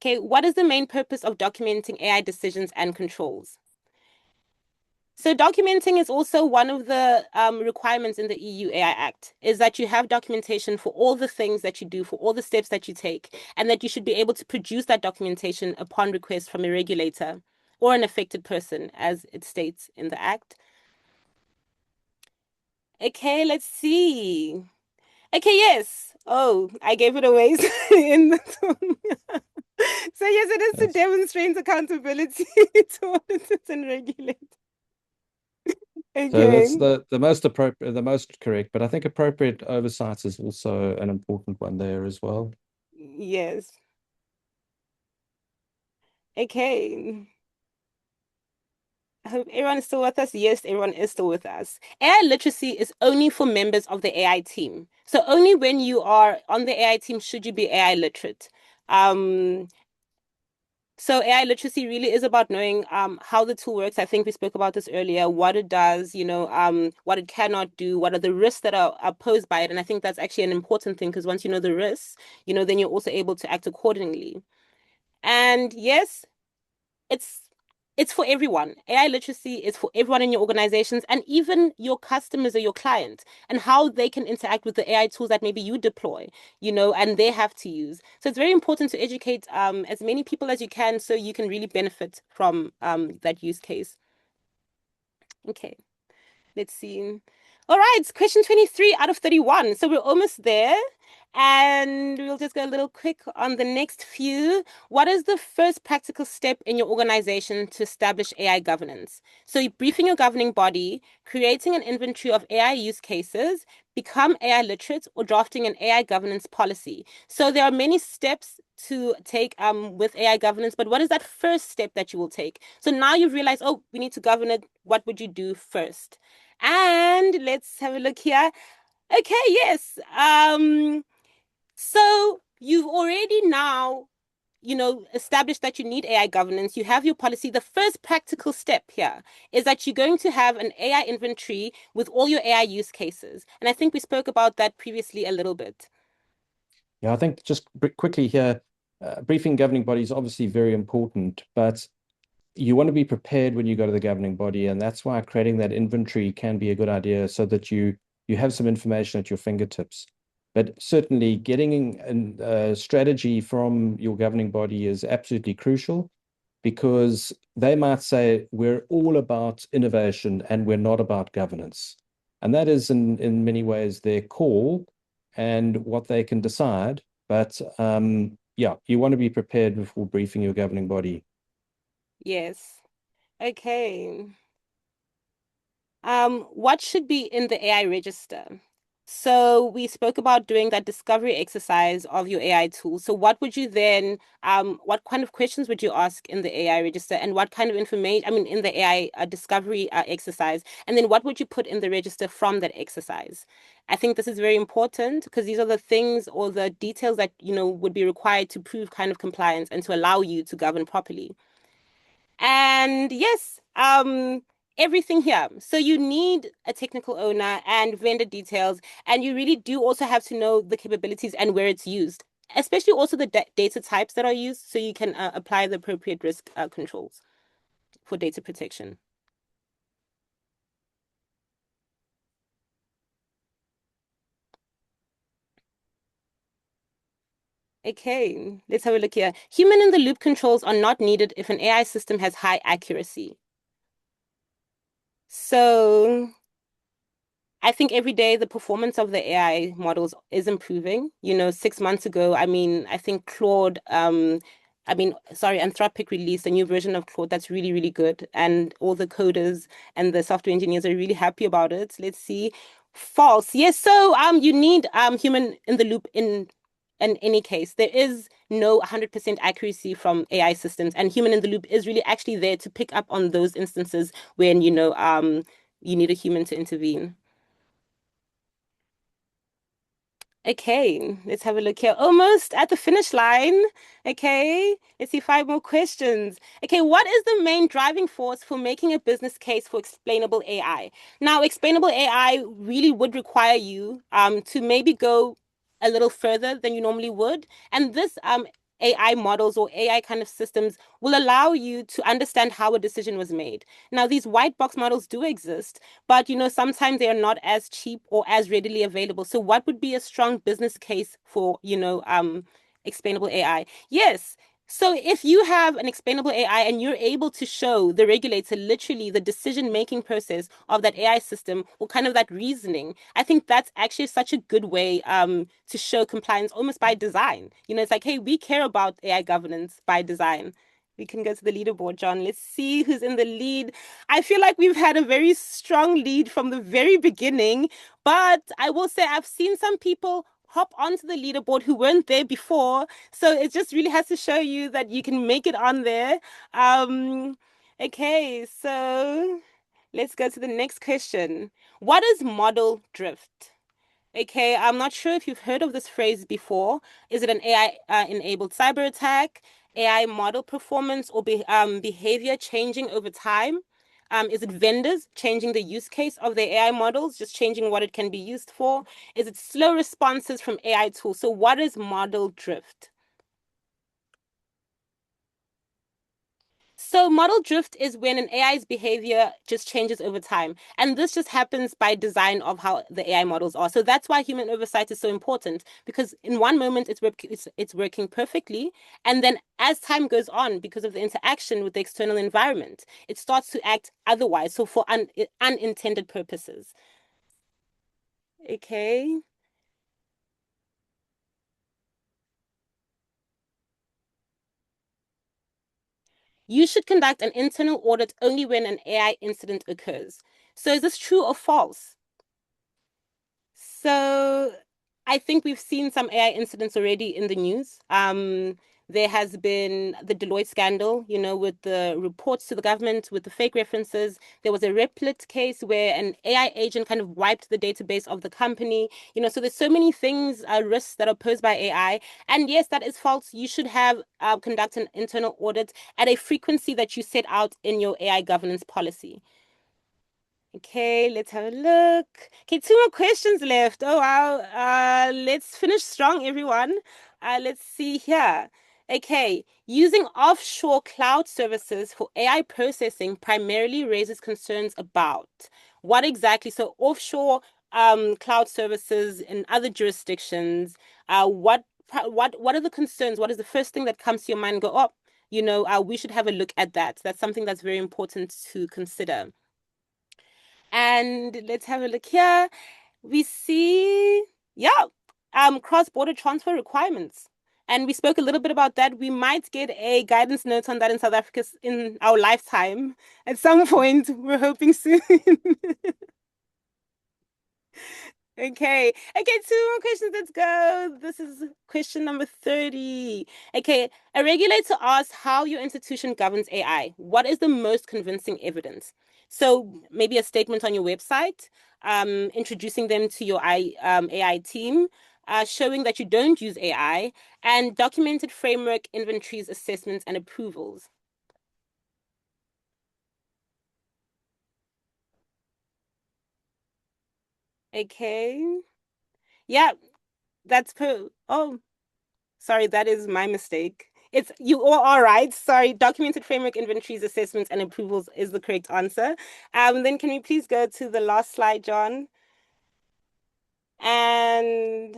Okay, what is the main purpose of documenting AI decisions and controls? So documenting is also one of the requirements in the EU AI Act, is that you have documentation for all the things that you do, for all the steps that you take, and that you should be able to produce that documentation upon request from a regulator or an affected person, as it states in the Act. Okay, let's see. Okay, yes. Oh, I gave it away in the So yes, it is to Yes. demonstrate accountability to auditors and regulators. So that's Okay. the most appropriate, the most correct, but I think appropriate oversight is also an important one there as well. Yes. Okay. I hope everyone is still with us. Yes, everyone is still with us. AI literacy is only for members of the AI team. So only when you are on the AI team should you be AI literate. Um, so AI literacy really is about knowing how the tool works. I think we spoke about this earlier, what it does, what it cannot do, what are the risks that are posed by it. And I think that's actually an important thing because once you know the risks, then you're also able to act accordingly. And yes, it's it's for everyone. AI literacy is for everyone in your organizations and even your customers or your clients and how they can interact with the AI tools that maybe you deploy, and they have to use. So it's very important to educate as many people as you can so you can really benefit from that use case. Okay. Let's see. All right, question 23 out of 31. So we're almost there. And we'll just go a little quick on the next few. What is the first practical step in your organization to establish AI governance? So you're briefing your governing body, creating an inventory of AI use cases, become AI literate, or drafting an AI governance policy. So there are many steps to take with AI governance, but what is that first step that you will take? So now you've realized, oh, we need to govern it. What would you do first? And let's have a look here. Okay, yes. So you've already now, established that you need AI governance. You have your policy. The first practical step here is that you're going to have an AI inventory with all your AI use cases. And I think we spoke about that previously a little bit. Yeah, I think just quickly here, briefing governing body is obviously very important, but you want to be prepared when you go to the governing body, and that's why creating that inventory can be a good idea so that you have some information at your fingertips. But certainly getting a strategy from your governing body is absolutely crucial because they might say we're all about innovation and we're not about governance. And that is in many ways their call and what they can decide. But yeah, you want to be prepared before briefing your governing body. Yes. Okay. What should be in the AI register? So we spoke about doing that discovery exercise of your AI tool. So what would you then, what kind of questions would you ask in the AI register and what kind of information, I mean, in the AI discovery exercise, and then what would you put in the register from that exercise? I think this is very important because these are the things or the details that, would be required to prove kind of compliance and to allow you to govern properly. And yes, everything here. So you need a technical owner and vendor details, and you really do also have to know the capabilities and where it's used, especially also the data types that are used, so you can apply the appropriate risk controls for data protection. Okay, let's have a look here. Human in the loop controls are not needed if an AI system has high accuracy. So I think every day the performance of the AI models is improving. 6 months ago, I mean, I think Anthropic released a new version of Claude that's really, really good. And all the coders and the software engineers are really happy about it. Let's see. False. Yes, so you need human in the loop in any case. There is no 100% accuracy from AI systems, and human in the loop is really actually there to pick up on those instances when, you need a human to intervene. Okay, let's have a look here. Almost at the finish line. Okay, let's see, five more questions. Okay, what is the main driving force for making a business case for explainable AI? Now, explainable AI really would require you to maybe go a little further than you normally would. And this AI models or AI kind of systems will allow you to understand how a decision was made. Now, these white box models do exist, but sometimes they are not as cheap or as readily available. So what would be a strong business case for explainable AI? Yes. So if you have an explainable AI and you're able to show the regulator literally the decision making process of that AI system or kind of that reasoning, I think that's actually such a good way to show compliance almost by design. It's like, hey, we care about AI governance by design. We can go to the leaderboard, John. Let's see who's in the lead. I feel like we've had a very strong lead from the very beginning, but I will say I've seen some people hop onto the leaderboard who weren't there before. So it just really has to show you that you can make it on there. Um, okay, so let's go to the next question. What is model drift? Okay, I'm not sure if you've heard of this phrase before. Is it an AI enabled cyber attack, AI model performance, or behavior changing over time? Is it vendors changing the use case of their AI models, just changing what it can be used for? Is it slow responses from AI tools? So, what is model drift? So model drift is when an AI's behavior just changes over time. And this just happens by design of how the AI models are. So that's why human oversight is so important, because in one moment it's working perfectly. And then as time goes on, because of the interaction with the external environment, it starts to act otherwise. So for unintended purposes. Okay. You should conduct an internal audit only when an AI incident occurs. So is this true or false? So I think we've seen some AI incidents already in the news. There has been the Deloitte scandal, with the reports to the government, with the fake references. There was a Replit case where an AI agent kind of wiped the database of the company. So there's so many things, risks that are posed by AI. And yes, that is false. You should have conduct an internal audit at a frequency that you set out in your AI governance policy. Okay, let's have a look. Okay, two more questions left. Oh wow. Let's finish strong, everyone. Let's see here. Okay, using offshore cloud services for AI processing primarily raises concerns about what exactly? So offshore cloud services in other jurisdictions. What are the concerns? What is the first thing that comes to your mind? Go, oh, we should have a look at that. That's something that's very important to consider. And let's have a look here. We see, yeah, cross-border transfer requirements. And we spoke a little bit about that. We might get a guidance note on that in South Africa in our lifetime at some point. We're hoping soon. Okay. Okay, two more questions. Let's go. This is question number 30. Okay. A regulator asks how your institution governs AI. What is the most convincing evidence? So maybe a statement on your website, introducing them to your AI team, showing that you don't use AI, and documented framework, inventories, assessments, and approvals. Okay. Yeah, oh, sorry, that is my mistake. It's you all are right. Sorry, documented framework inventories, assessments, and approvals is the correct answer. Then can we please go to the last slide, John? And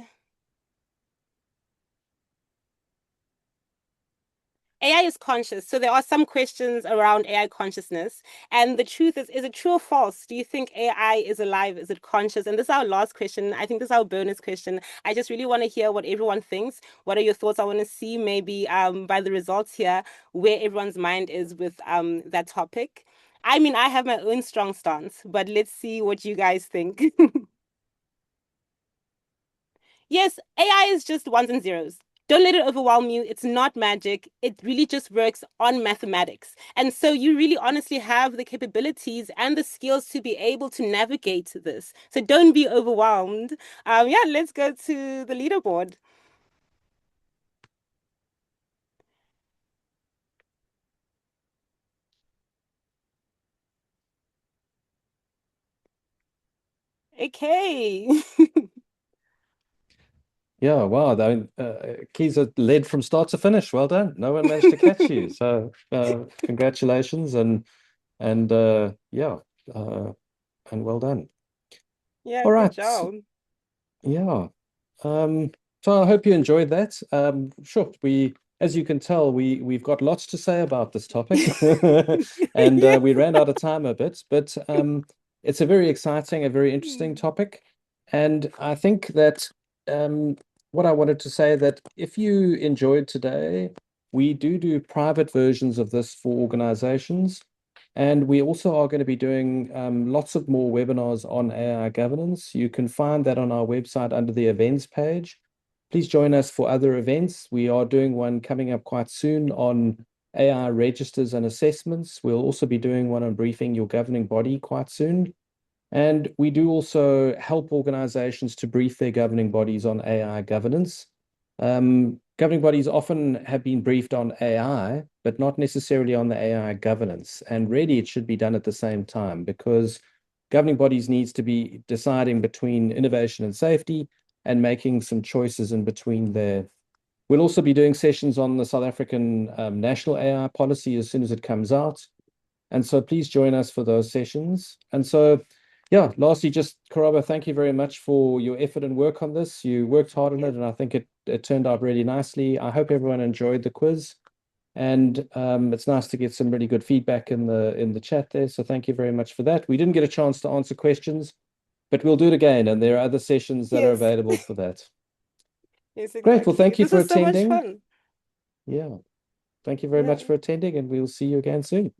AI is conscious. So there are some questions around AI consciousness. And the truth is it true or false? Do you think AI is alive? Is it conscious? And this is our last question. I think this is our bonus question. I just really want to hear what everyone thinks. What are your thoughts? I want to see maybe by the results here where everyone's mind is with that topic. I mean, I have my own strong stance, but let's see what you guys think. Yes, AI is just ones and zeros. Don't let it overwhelm you. It's not magic. It really just works on mathematics. And so you really honestly have the capabilities and the skills to be able to navigate this. So don't be overwhelmed. Yeah, let's go to the leaderboard. Okay. Yeah, wow. Keyser led from start to finish. Well done. No one managed to catch you. So congratulations and yeah, uh, and well done. Yeah, All good right. job. Yeah. Um, so I hope you enjoyed that. Sure, as you can tell, we've got lots to say about this topic, and Yes. we ran out of time a bit, but it's a very exciting, a very interesting topic, and I think that what I wanted to say that if you enjoyed today, we do private versions of this for organizations. And we also are going to be doing lots of more webinars on AI governance. You can find that on our website under the events page. Please join us for other events. We are doing one coming up quite soon on AI registers and assessments. We'll also be doing one on briefing your governing body quite soon. And we do also help organizations to brief their governing bodies on AI governance. Governing bodies often have been briefed on AI, but not necessarily on the AI governance. And really, it should be done at the same time because governing bodies needs to be deciding between innovation and safety and making some choices in between there. We'll also be doing sessions on the South African national AI policy as soon as it comes out. And so please join us for those sessions. And so, yeah, lastly, just Karabo, thank you very much for your effort and work on this. You worked hard on it, and I think it turned out really nicely. I hope everyone enjoyed the quiz. And it's nice to get some really good feedback in the chat there. So thank you very much for that. We didn't get a chance to answer questions, but we'll do it again. And there are other sessions that are Yes. available for that. Yes, Great. Well, exactly. thank you This for was so much attending. fun. Yeah. Thank you very much Yeah. for attending, and we'll see you again soon.